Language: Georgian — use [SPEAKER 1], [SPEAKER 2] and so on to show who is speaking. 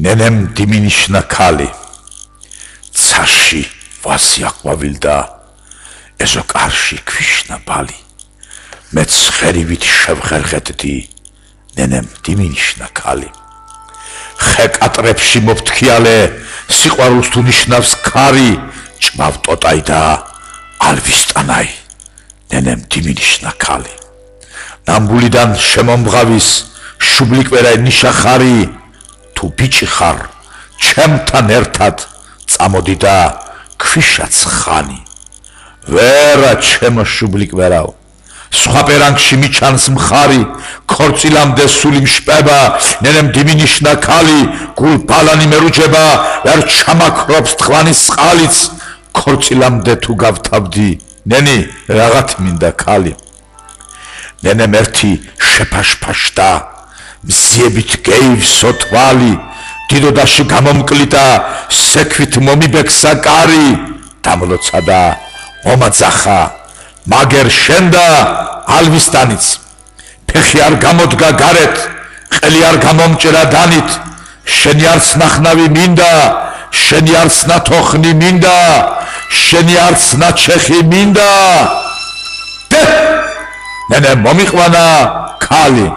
[SPEAKER 1] ნენემ დიმინიშნა ქალი ცაში ვასი აყვავილდა ეზო კარში ქვიშნა ბალი მეც ხერივით შევღერღეთდი ნენემ დიმინიშნა ქალი ხე კატრებში მოფთქიალე სიყვარულს თუ ნიშნავს ქარი ჭმავ ტოტაი და ალვისტანაი ნენემ დიმინიშნა ქალი ნამბულიდან შემომღავის შუბლიკვერაი ნიშახარი თუ ბიჭი ხარ ჩემთან ერთად წამოდი და ქვიშაც ხანი ვერა ჩემო შუბლიკვერაო სხვა პერანგში მიჩანს მხარი ქორწილამდე სული მშპება ნენემ დიმინიშნა ქალი გულ ბალანი მერუჯება ვერ ჩამაქრობს თხვანის წყალიც ქორწილამდე თუ გავთავდი ნენი რაღაც მინდა ქალი ნენემ ერთი შეფაშფაშდა მზიებით გეივსო თვალი დიდოდაში გამომკლიდა სექვით მომიბექსა კარი დამლოცა და მომაძახა მაგერ შენდა ალვისტანიც ფეხი არ გამოდგა გარეთ ყელი არ გამომჭრა დანით შენი არც ნახნავი მინდა შენი არც ნათოხნი მინდა შენი არც ნაჩეხი მინდა ნენემ მომიყვანა ქალი